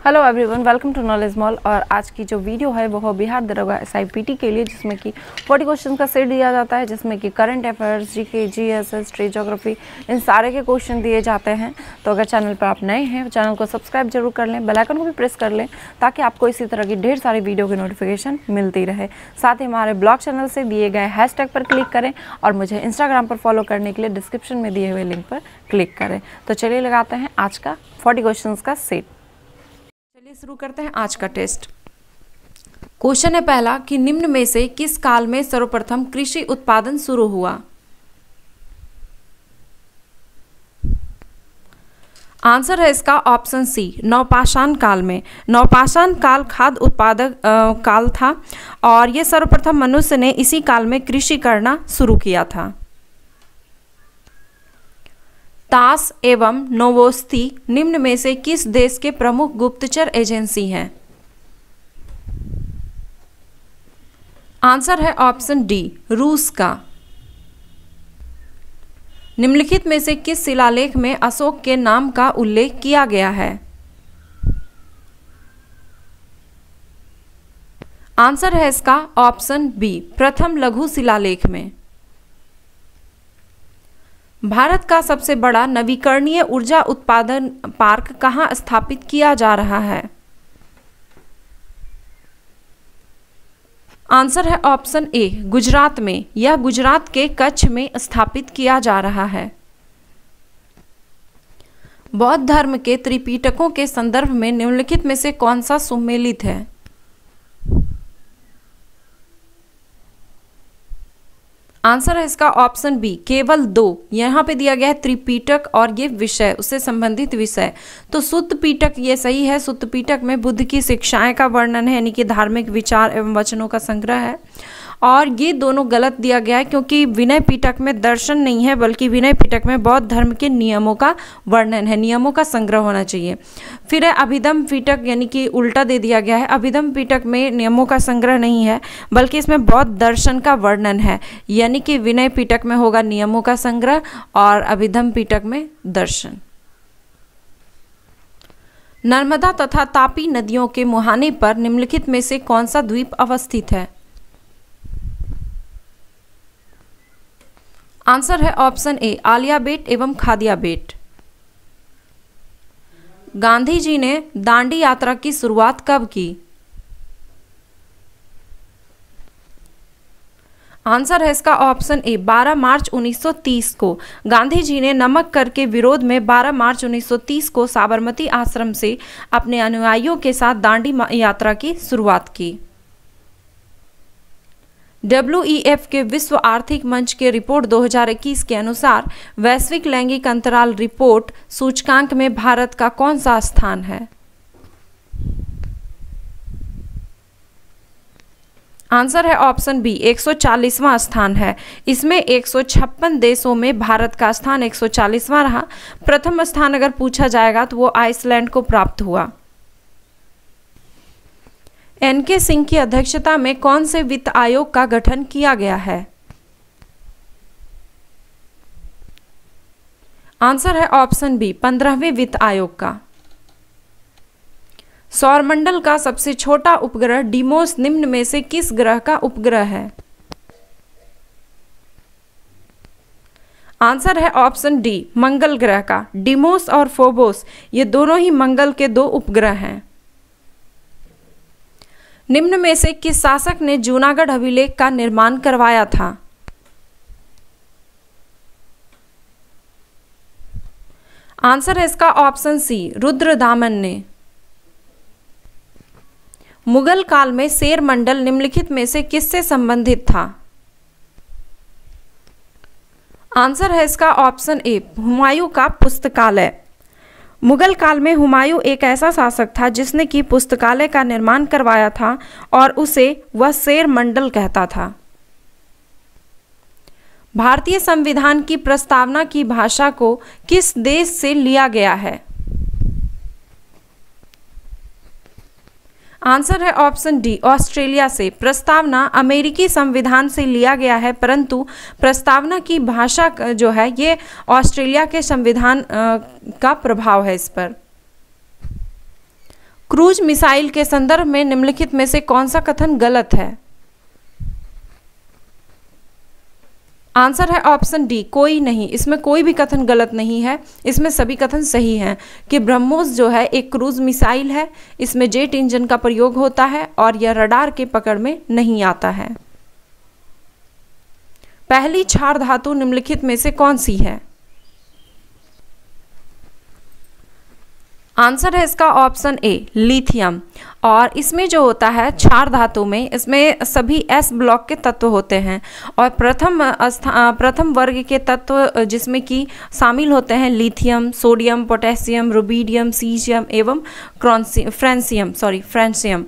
Hello everyone, welcome to knowledge mall. और आज की जो वीडियो है वो बिहार दरोगा SIPT के लिए, जिसमें कि 40 क्वेश्चन का सेट दिया जाता है, जिसमें कि current affairs, GK, GS, history, geography, इन सारे के क्वेश्चन दिए जाते हैं। तो अगर चैनल पर आप नए हैं, चैनल को सब्सक्राइब जरूर कर लें, बेल आइकन को भी प्रेस कर लें, ताकि आपको इसी तरह की ढेर सारी वीडियो की नोटिफिकेशन मिलती रहे। साथ ही हमारे ब्लॉग चैनल से दिए गए हैशटैग पर क्लिक करें और मुझे इंस्टाग्राम पर फॉलो करने के लिए डिस्क्रिप्शन में दिए हुए लिंक पर क्लिक करें। तो चलिए लगाते हैं आज का 40 क्वेश्चन का सेट। चलिए शुरू करते हैं आज का टेस्ट। क्वेश्चन है पहला कि निम्न में से किस काल में सर्वप्रथम कृषि उत्पादन शुरू हुआ? आंसर है इसका ऑप्शन सी, नवपाषाण काल में। नवपाषाण काल खाद्य उत्पादक काल था और यह सर्वप्रथम मनुष्य ने इसी काल में कृषि करना शुरू किया था। तास एवं नोवोस्ती निम्न में से किस देश के प्रमुख गुप्तचर एजेंसी हैं? आंसर है ऑप्शन डी, रूस का। निम्नलिखित में से किस शिलालेख में अशोक के नाम का उल्लेख किया गया है? आंसर है इसका ऑप्शन बी, प्रथम लघु शिलालेख में। भारत का सबसे बड़ा नवीकरणीय ऊर्जा उत्पादन पार्क कहाँ स्थापित किया जा रहा है? आंसर है ऑप्शन ए, गुजरात में। यह गुजरात के कच्छ में स्थापित किया जा रहा है। बौद्ध धर्म के त्रिपिटकों के संदर्भ में निम्नलिखित में से कौन सा सुमेलित है? आंसर है इसका ऑप्शन बी, केवल 2। यहाँ पे दिया गया है त्रिपिटक और ये विषय, उससे संबंधित विषय। तो सुत्त पिटक ये सही है। सुत्त पिटक में बुद्ध की शिक्षाएं का वर्णन है, यानी कि धार्मिक विचार एवं वचनों का संग्रह है। और ये दोनों गलत दिया गया है, क्योंकि विनय पिटक में दर्शन नहीं है, बल्कि विनय पिटक में बौद्ध धर्म के नियमों का वर्णन है, नियमों का संग्रह होना चाहिए। फिर है अभिधम पिटक, यानी कि उल्टा दे दिया गया है। अभिधम पिटक में नियमों का संग्रह नहीं है, बल्कि इसमें बौद्ध दर्शन का वर्णन है, यानी कि विनय पिटक में होगा नियमों का संग्रह और अभिधम पिटक में दर्शन। नर्मदा तथा तापी नदियों के मुहाने पर निम्नलिखित में से कौन सा द्वीप अवस्थित है? आंसर है ऑप्शन ए, आलिया बेट एवं खादिया बेट। गांधी जी ने दांडी यात्रा की शुरुआत कब की? आंसर है इसका ऑप्शन ए, 12 मार्च 1930 को। गांधी जी ने नमक कर के विरोध में 12 मार्च 1930 को साबरमती आश्रम से अपने अनुयायियों के साथ दांडी यात्रा की शुरुआत की। WEF के विश्व आर्थिक मंच के रिपोर्ट 2021 के अनुसार वैश्विक लैंगिक अंतराल रिपोर्ट सूचकांक में भारत का कौन सा स्थान है? आंसर है ऑप्शन बी, 140वां स्थान है। इसमें 156 देशों में भारत का स्थान 140वां रहा। प्रथम स्थान अगर पूछा जाएगा तो वो आइसलैंड को प्राप्त हुआ। NK सिंह की अध्यक्षता में कौन से वित्त आयोग का गठन किया गया है? आंसर है ऑप्शन बी, 15वें वित्त आयोग का। सौरमंडल का सबसे छोटा उपग्रह डिमोस निम्न में से किस ग्रह का उपग्रह है? आंसर है ऑप्शन डी, मंगल ग्रह का। डिमोस और फोबोस ये दोनों ही मंगल के 2 उपग्रह हैं। निम्न में से किस शासक ने जूनागढ़ अभिलेख का निर्माण करवाया था? आंसर है इसका ऑप्शन सी, रुद्रदामन ने। मुगल काल में शेर मंडल निम्नलिखित में से किससे संबंधित था? आंसर है इसका ऑप्शन ए, हुमायूं का पुस्तकालय। मुगल काल में हुमायूं एक ऐसा शासक था जिसने कि पुस्तकालय का निर्माण करवाया था और उसे वह शेर मंडल कहता था। भारतीय संविधान की प्रस्तावना की भाषा को किस देश से लिया गया है? आंसर है ऑप्शन डी, ऑस्ट्रेलिया से। प्रस्तावना अमेरिकी संविधान से लिया गया है, परंतु प्रस्तावना की भाषा जो है ये ऑस्ट्रेलिया के संविधान का प्रभाव है इस पर। क्रूज मिसाइल के संदर्भ में निम्नलिखित में से कौन सा कथन गलत है? आंसर है ऑप्शन डी, कोई नहीं। इसमें कोई भी कथन गलत नहीं है, इसमें सभी कथन सही हैं कि ब्रह्मोस जो है एक क्रूज मिसाइल है, इसमें जेट इंजन का प्रयोग होता है और यह रडार के पकड़ में नहीं आता है। पहली क्षार धातु निम्नलिखित में से कौन सी है? आंसर है इसका ऑप्शन ए, लिथियम। और इसमें जो होता है क्षार धातु में, इसमें सभी एस ब्लॉक के तत्व होते हैं और प्रथम वर्ग के तत्व जिसमें कि शामिल होते हैं lithium, sodium, potassium, rubidium, caesium एवं फ्रेंसियम।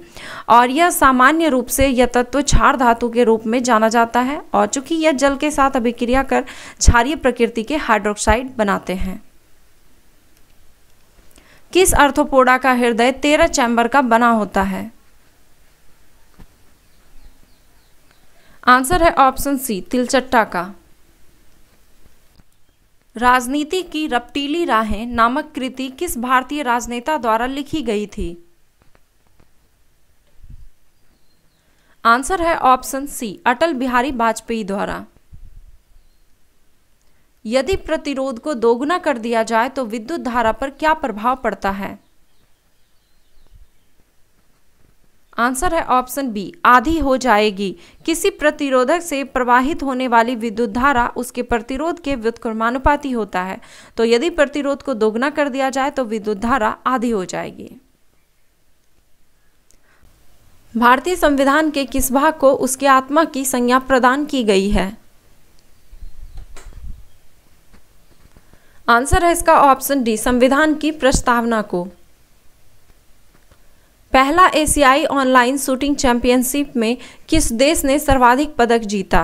और यह सामान्य रूप से यह तत्व क्षार धातु के रूप में जाना जाता है और चूंकि यह जल के साथ अभिक्रिया कर क्षारीय प्रकृति के हाइड्रोक्साइड बनाते हैं। किस आर्थ्रोपोडा का हृदय 13 चैम्बर का बना होता है? आंसर है ऑप्शन सी, तिलचट्टा का। राजनीति की रपटीली राहें नामक कृति किस भारतीय राजनेता द्वारा लिखी गई थी? आंसर है ऑप्शन सी, अटल बिहारी वाजपेयी द्वारा। यदि प्रतिरोध को दोगुना कर दिया जाए तो विद्युत धारा पर क्या प्रभाव पड़ता है? आंसर है ऑप्शन बी, आधी हो जाएगी। किसी प्रतिरोधक से प्रवाहित होने वाली विद्युत धारा उसके प्रतिरोध के व्युत्क्रमानुपाती होता है, तो यदि प्रतिरोध को दोगुना कर दिया जाए तो विद्युत धारा आधी हो जाएगी। भारतीय संविधान के किस भाग को उसकी आत्मा की संज्ञा प्रदान की गई है? आंसर है इसका ऑप्शन डी, संविधान की प्रस्तावना को। पहला एशियाई ऑनलाइन शूटिंग चैंपियनशिप में किस देश ने सर्वाधिक पदक जीता?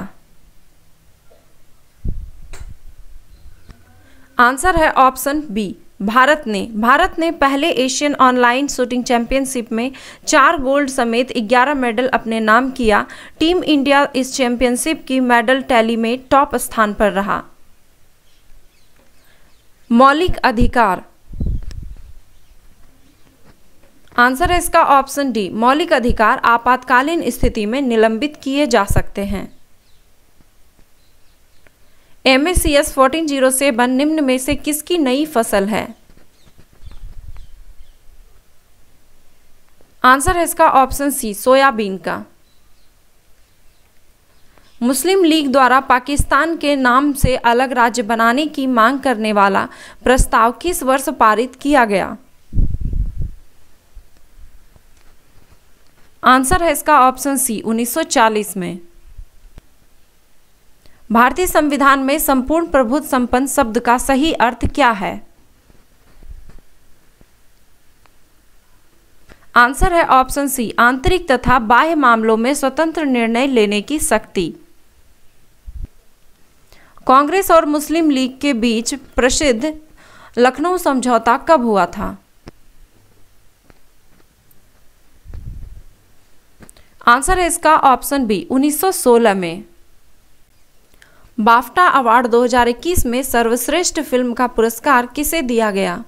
आंसर है ऑप्शन बी, भारत ने पहले एशियन ऑनलाइन शूटिंग चैंपियनशिप में 4 गोल्ड समेत 11 मेडल अपने नाम किया। टीम इंडिया इस चैंपियनशिप की मेडल टैली में टॉप स्थान पर रहा। मौलिक अधिकार। आंसर है इसका ऑप्शन डी, मौलिक अधिकार आपातकालीन स्थिति में निलंबित किए जा सकते हैं। MACS 1407 निम्न में से किसकी नई फसल है? आंसर है इसका ऑप्शन सी, सोयाबीन का। मुस्लिम लीग द्वारा पाकिस्तान के नाम से अलग राज्य बनाने की मांग करने वाला प्रस्ताव किस वर्ष पारित किया गया? आंसर है इसका ऑप्शन सी, 1940 में। भारतीय संविधान में संपूर्ण प्रभुत्व संपन्न शब्द का सही अर्थ क्या है? आंसर है ऑप्शन सी, आंतरिक तथा बाह्य मामलों में स्वतंत्र निर्णय लेने की शक्ति। कांग्रेस और मुस्लिम लीग के बीच प्रसिद्ध लखनऊ समझौता कब हुआ था? आंसर है इसका ऑप्शन बी, 1916 में। बाफ्टा अवार्ड 2021 में सर्वश्रेष्ठ फिल्म का पुरस्कार किसे दिया गया?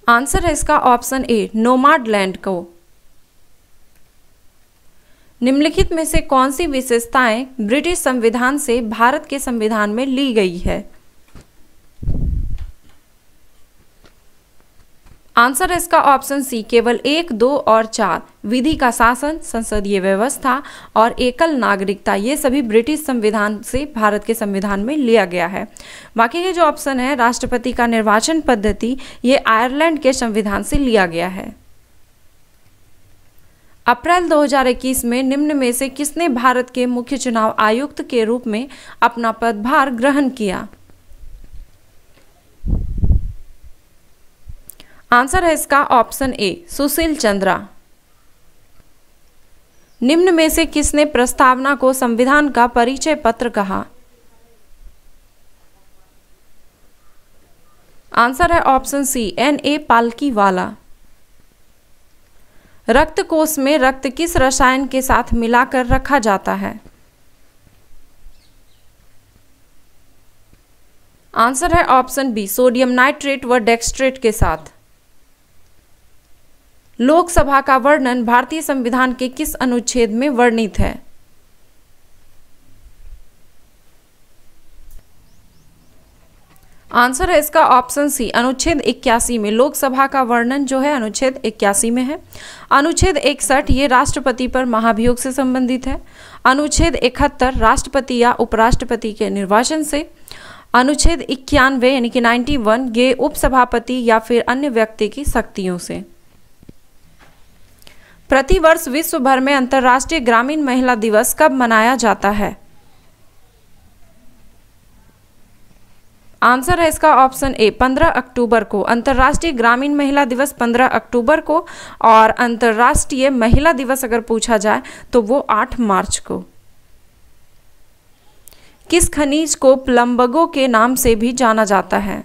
आंसर है इसका ऑप्शन ए, नोमाडलैंड को। निम्नलिखित में से कौन सी विशेषताएं ब्रिटिश संविधान से भारत के संविधान में ली गई है? आंसर है इसका ऑप्शन सी, केवल 1, 2 और 4। विधि का शासन, संसदीय व्यवस्था और एकल नागरिकता, ये सभी ब्रिटिश संविधान से भारत के संविधान में लिया गया है। बाकी के जो ऑप्शन है, राष्ट्रपति का निर्वाचन पद्धति, ये आयरलैंड के संविधान से लिया गया है। अप्रैल 2021 में निम्न में से किसने भारत के मुख्य चुनाव आयुक्त के रूप में अपना पदभार ग्रहण किया? आंसर है इसका ऑप्शन ए, सुशील चंद्रा। निम्न में से किसने प्रस्तावना को संविधान का परिचय पत्र कहा? आंसर है ऑप्शन सी, N.A. पालकीवाला। रक्त कोश में रक्त किस रसायन के साथ मिलाकर रखा जाता है? आंसर है ऑप्शन बी, सोडियम नाइट्रेट व डेक्स्ट्रेट के साथ। लोकसभा का वर्णन भारतीय संविधान के किस अनुच्छेद में वर्णित है? आंसर है इसका ऑप्शन सी, अनुच्छेद 81 में। लोकसभा का वर्णन जो है अनुच्छेद 81 में है। अनुच्छेद 61 ये राष्ट्रपति पर महाभियोग से संबंधित है। अनुच्छेद 71 राष्ट्रपति या उपराष्ट्रपति के निर्वाचन से। अनुच्छेद 91 यानी कि 91 ये उपसभापति या फिर अन्य व्यक्ति की शक्तियों से। प्रतिवर्ष विश्व भर में अंतर्राष्ट्रीय ग्रामीण महिला दिवस कब मनाया जाता है? आंसर है इसका ऑप्शन ए, 15 अक्टूबर को। अंतर्राष्ट्रीय ग्रामीण महिला दिवस 15 अक्टूबर को, और अंतर्राष्ट्रीय महिला दिवस अगर पूछा जाए तो वो 8 मार्च को। किस खनिज को प्लम्बगो के नाम से भी जाना जाता है?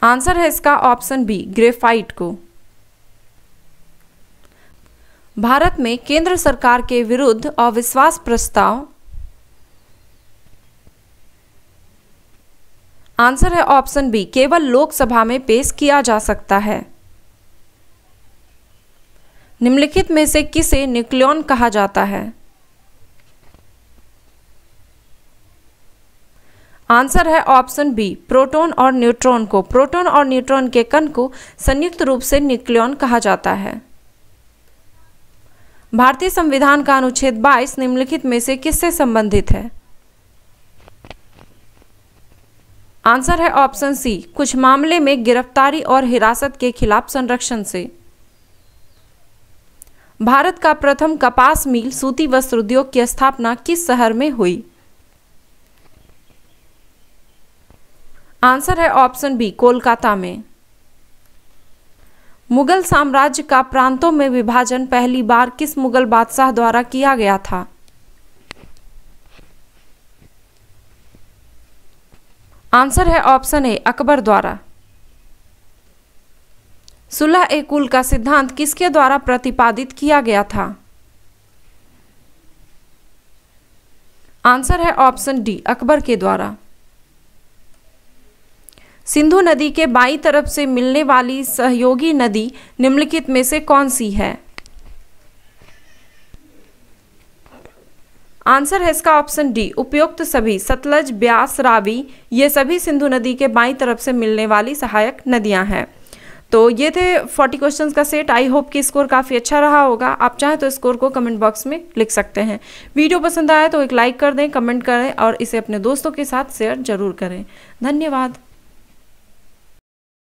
आंसर है इसका ऑप्शन बी, ग्रेफाइट को। भारत में केंद्र सरकार के विरुद्ध अविश्वास प्रस्ताव। आंसर है ऑप्शन बी, केवल लोकसभा में पेश किया जा सकता है। निम्नलिखित में से किसे न्यूक्लियॉन कहा जाता है? आंसर है ऑप्शन बी, प्रोटॉन और न्यूट्रॉन को। प्रोटॉन और न्यूट्रॉन के कण को संयुक्त रूप से न्यूक्लियॉन कहा जाता है। भारतीय संविधान का अनुच्छेद 22 निम्नलिखित में से किससे संबंधित है? आंसर है ऑप्शन सी, कुछ मामले में गिरफ्तारी और हिरासत के खिलाफ संरक्षण से। भारत का प्रथम कपास मिल सूती वस्त्र उद्योग की स्थापना किस शहर में हुई? आंसर है ऑप्शन बी, कोलकाता में। मुगल साम्राज्य का प्रांतों में विभाजन पहली बार किस मुगल बादशाह द्वारा किया गया था? आंसर है ऑप्शन ए, अकबर द्वारा। सुलह-ए-कुल का सिद्धांत किसके द्वारा प्रतिपादित किया गया था? आंसर है ऑप्शन डी, अकबर के द्वारा। सिंधु नदी के बाईं तरफ से मिलने वाली सहयोगी नदी निम्नलिखित में से कौन सी है? आंसर है इसका ऑप्शन डी, उपयुक्त सभी। सतलज, ब्यास, रावी ये सभी सिंधु नदी के बाईं तरफ से मिलने वाली सहायक नदियां हैं। तो ये थे 40 क्वेश्चंस का सेट। आई होप कि स्कोर काफ़ी अच्छा रहा होगा। आप चाहें तो स्कोर को कमेंट बॉक्स में लिख सकते हैं। वीडियो पसंद आया तो एक लाइक कर दें, कमेंट करें और इसे अपने दोस्तों के साथ शेयर जरूर करें। धन्यवाद।